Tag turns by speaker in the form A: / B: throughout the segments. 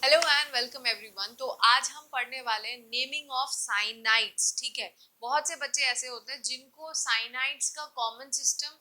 A: Hello and welcome everyone. तो आज हम पढ़ने वाले हैं नेमिंग ऑफ साइनाइड्स। ठीक है, बहुत से बच्चे ऐसे होते हैं जिनको साइनाइड्स का कॉमन सिस्टम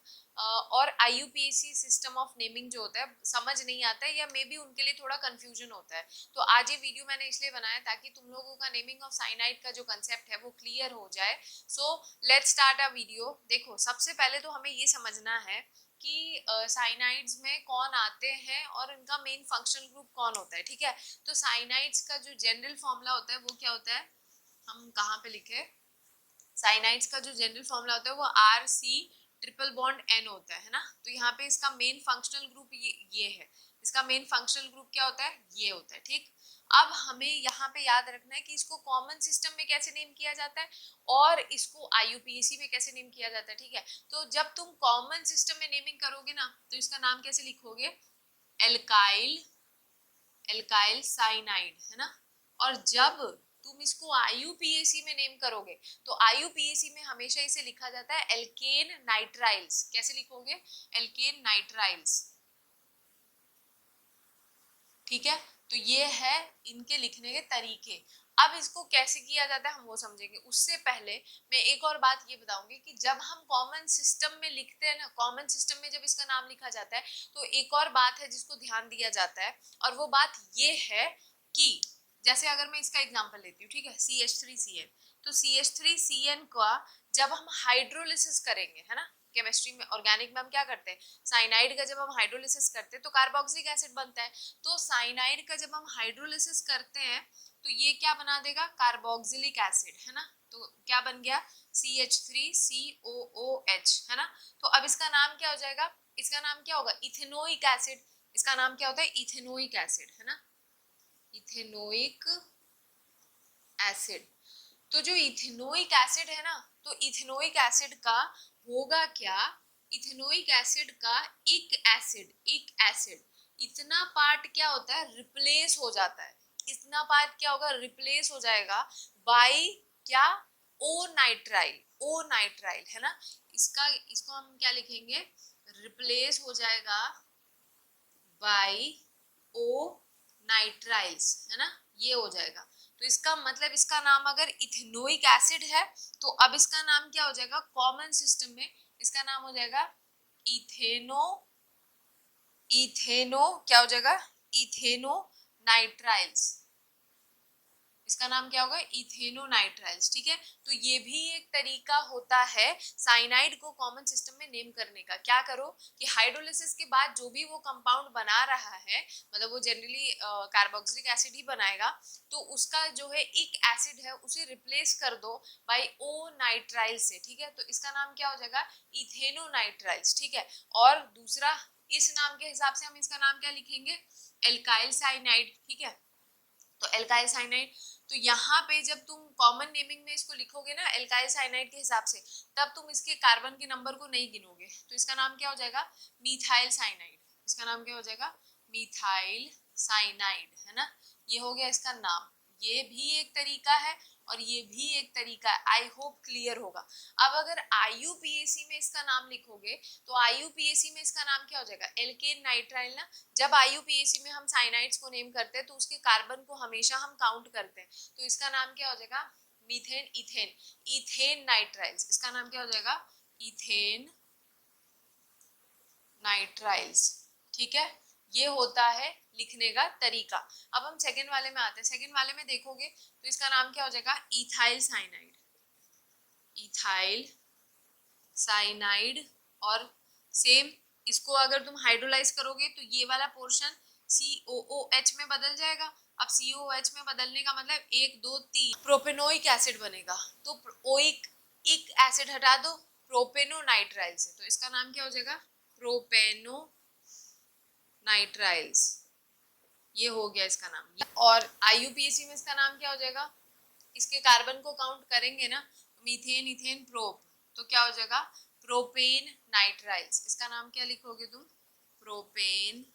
A: और आईयूपीएसी सिस्टम ऑफ नेमिंग जो होता है समझ नहीं आता है, या मे बी उनके लिए थोड़ा कंफ्यूजन होता है। तो आज ये वीडियो मैंने इसलिए बनाया ताकि तुम लोगों का नेमिंग ऑफ साइनाइड का जो कंसेप्ट है वो क्लियर हो जाए। So let's start a video. देखो, सबसे पहले तो हमें ये समझना है कि साइनाइड्स में कौन आते हैं और इनका मेन फंक्शनल ग्रुप कौन होता है। ठीक है, तो साइनाइड्स का जो जनरल फॉर्मूला होता है वो क्या होता है, हम कहाँ पे लिखे, साइनाइड्स का जो जनरल फॉर्मूला होता है वो RC ट्रिपल बॉन्ड N होता है ना। तो यहाँ पे इसका मेन फंक्शनल ग्रुप ये है। इसका मेन फंक्शनल ग्रुप क्या होता है, ये होता है। ठीक, अब हमें यहाँ पे याद रखना है कि इसको कॉमन सिस्टम में कैसे नेम किया जाता है और इसको IUPAC में कैसे नेम किया जाता है। ठीक है, तो जब तुम कॉमन सिस्टम में नेमिंग करोगे ना तो इसका नाम कैसे लिखोगे, एल्काइल, एल्काइल साइनाइड, है ना। और जब तुम इसको IUPAC में नेम करोगे तो IUPAC में हमेशा इसे लिखा जाता है एल्केन नाइट्राइल्स। कैसे लिखोगे, एल्केन नाइट्राइल्स। ठीक है, तो ये है इनके लिखने के तरीके। अब इसको कैसे किया जाता है हम वो समझेंगे। उससे पहले मैं एक और बात ये बताऊंगी कि जब हम कॉमन सिस्टम में लिखते हैं ना, कॉमन सिस्टम में जब इसका नाम लिखा जाता है तो एक और बात है जिसको ध्यान दिया जाता है, और वो बात ये है कि जैसे अगर मैं इसका एग्जांपल लेती हूँ, ठीक है, CH3CN। तो CH3CN का जब हम हाइड्रोलिसिस करेंगे, है ना, केमिस्ट्री में ऑर्गेनिक में हम क्या करते हैं, साइनाइड का जब हम हाइड्रोलिसिस करते हैं तो कार्बोक्सिलिक एसिड बनता है। तो साइनाइड का जब हम हाइड्रोलिसिस करते हैं तो ये क्या बना देगा, कार्बोक्सिलिक एसिड, है ना। तो क्या बन गया, CH3COOH, है ना। तो अब इसका नाम क्या हो जाएगा, इसका नाम क्या होगा, इथेनोइक एसिड। इसका नाम क्या होता है, इथेनोइक एसिड, है ना, इथेनोइक एसिड। तो जो इथेनोइक एसिड है ना, तो इथेनोइक एसिड का होगा क्या, इथेनोइक एसिड का एक एसिड इतना पार्ट क्या होता है, रिप्लेस हो जाता है। इतना पार्ट क्या होगा, रिप्लेस हो जाएगा बाय क्या, ओ नाइट्राइल, ओ नाइट्राइल, है ना। इसको हम क्या लिखेंगे, रिप्लेस हो जाएगा बाय ओ नाइट्राइल्स, है ना, ये हो जाएगा। तो इसका मतलब इसका नाम अगर इथेनोइक एसिड है तो अब इसका नाम क्या हो जाएगा, कॉमन सिस्टम में इसका नाम हो जाएगा इथेनो, इथेनो क्या हो जाएगा, इथेनो नाइट्राइल्स। इसका नाम क्या होगा, इथेनोनाइट्राइल्स। ठीक है, तो ये भी एक तरीका होता है साइनाइड को कॉमन सिस्टम में नेम करने का। क्या करो कि हाइड्रोलिसिस के बाद जो भी वो कंपाउंड बना रहा है, मतलब वो जनरली कार्बोक्सिलिक एसिड ही बनाएगा, तो उसका जो है एक एसिड है उसे रिप्लेस कर दो बाय ओ नाइट्राइल से। ठीक है, तो इसका नाम क्या हो जाएगा, इथेनोनाइट्राइल्स। ठीक है, और दूसरा इस नाम के हिसाब से हम इसका नाम क्या लिखेंगे, एल्काइल साइनाइड। ठीक है, तो एल्काइल साइनाइड। तो यहाँ पे जब तुम कॉमन नेमिंग में इसको लिखोगे ना एल्काइल साइनाइड के हिसाब से, तब तुम इसके कार्बन के नंबर को नहीं गिनोगे। तो इसका नाम क्या हो जाएगा, मिथाइल साइनाइड। इसका नाम क्या हो जाएगा, मिथाइल साइनाइड, है ना। ये हो गया इसका नाम। ये भी एक तरीका है और ये भी एक तरीका है। आई होप क्लियर होगा। अब अगर IUPAC में इसका नाम लिखोगे तो IUPAC में इसका नाम क्या हो जाएगा, एल्केन नाइट्राइल ना। जब IUPAC में हम साइनाइड्स को नेम करते हैं तो उसके कार्बन को हमेशा हम काउंट करते हैं। तो इसका नाम क्या हो जाएगा, मीथेन, इथेन, इथेन नाइट्राइल्स। इसका नाम क्या हो जाएगा, इथेन नाइट्राइल्स। ठीक है, ये होता है लिखने का तरीका। अब हम सेकंड वाले में आते हैं। सेकंड वाले में देखोगे तो इसका नाम क्या हो जाएगा, इथाइल साइनाइड, इथाइल साइनाइड। और सेम इसको अगर तुम हाइड्रोलाइज करोगे तो ये वाला पोर्शन COOH में बदल जाएगा। अब COOH में बदलने का मतलब 1 2 3 प्रोपेनोइक एसिड बनेगा। तो ओइक इक एसिड हटा दो प्रोपेनोनाइट्राइल से, तो इसका नाम क्या हो जाएगा, प्रोपेनो नाइट्राइल्स। ये हो गया इसका नाम। और IUPAC में इसका नाम क्या हो जाएगा, इसके कार्बन को काउंट करेंगे ना, मीथेन, इथेन, प्रोप, तो क्या हो जाएगा, प्रोपेन नाइट्राइल्स। इसका नाम क्या लिखोगे तुम, प्रोपेन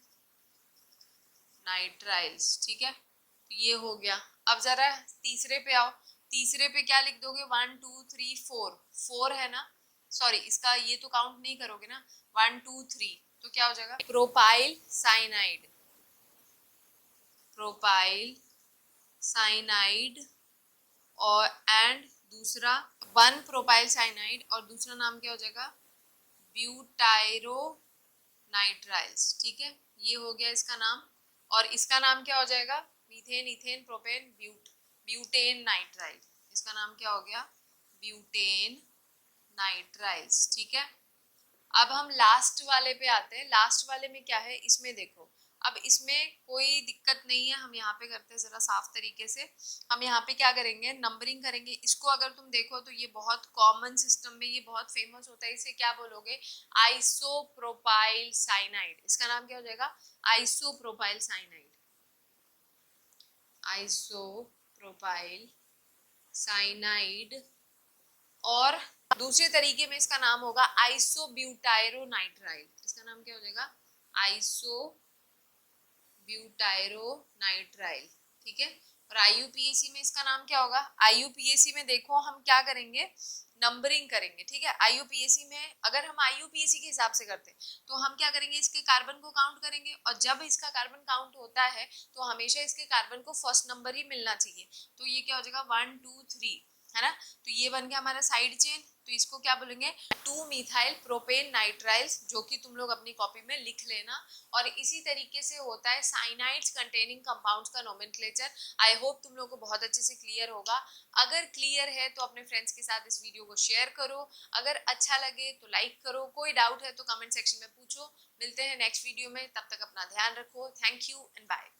A: नाइट्राइल्स। ठीक है, तो ये हो गया। अब जरा तीसरे पे आओ। तीसरे पे क्या लिख दोगे, 1 2 3 4, 4 है ना, सॉरी इसका ये तो काउंट नहीं करोगे ना, 1 2 3, तो क्या हो जाएगा, प्रोपाइल साइनाइड। प्रोपाइल साइनाइड और एंड दूसरा 1 प्रोपाइल साइनाइड और दूसरा नाम क्या हो जाएगा, ब्यूटाइरो नाइट्राइल्स। ठीक है, ये हो गया इसका नाम। और इसका नाम क्या हो जाएगा, methane ethane propane butane nitrile. इसका नाम क्या हो गया, ब्यूटेन नाइट्राइल्स। ठीक है, अब हम लास्ट वाले पे आते हैं। लास्ट वाले में क्या है, इसमें देखो, अब इसमें कोई दिक्कत नहीं है, हम यहाँ पे करते हैं जरा साफ तरीके से। हम यहाँ पे क्या करेंगे, नंबरिंग करेंगे। इसको अगर तुम देखो तो ये बहुत कॉमन सिस्टम में, ये बहुत फेमस होता है। इसे क्या बोलोगे, आइसोप्रोपाइल साइनाइड। इसका नाम क्या हो जाएगा, आइसोप्रोपाइल साइनाइड, आइसोप्रोपाइल साइनाइड। और दूसरे तरीके में इसका नाम होगा आइसोब्यूटायरोनाइट्राइल। इसका नाम क्या हो जाएगा, आइसोब्यूटायरोनाइट्राइल। ठीक है, और आईयूपीएसी में इसका नाम क्या होगा, आईयूपीएसी में देखो हम क्या करेंगे, नंबरिंग करेंगे। ठीक है, आईयूपीएसी में अगर हम आईयूपीएसी के हिसाब से करते हैं तो हम क्या करेंगे, इसके कार्बन को काउंट करेंगे, और जब इसका कार्बन काउंट होता है तो हमेशा इसके कार्बन को फर्स्ट नंबर ही मिलना चाहिए। तो ये क्या हो जाएगा, 1 2 3, है ना। तो ये बन गया हमारा साइड चेन। तो इसको क्या बोलेंगे, 2 मिथाइल प्रोपेन नाइट्राइल्स, जो कि तुम लोग अपनी कॉपी में लिख लेना। और इसी तरीके से होता है साइनाइड्स कंटेनिंग कंपाउंड्स का नोमेनक्लेचर। आई होप तुम लोग को बहुत अच्छे से क्लियर होगा। अगर क्लियर है तो अपने फ्रेंड्स के साथ इस वीडियो को शेयर करो, अगर अच्छा लगे तो लाइक करो, कोई डाउट है तो कमेंट सेक्शन में पूछो। मिलते हैं नेक्स्ट वीडियो में, तब तक अपना ध्यान रखो। Thank you and bye.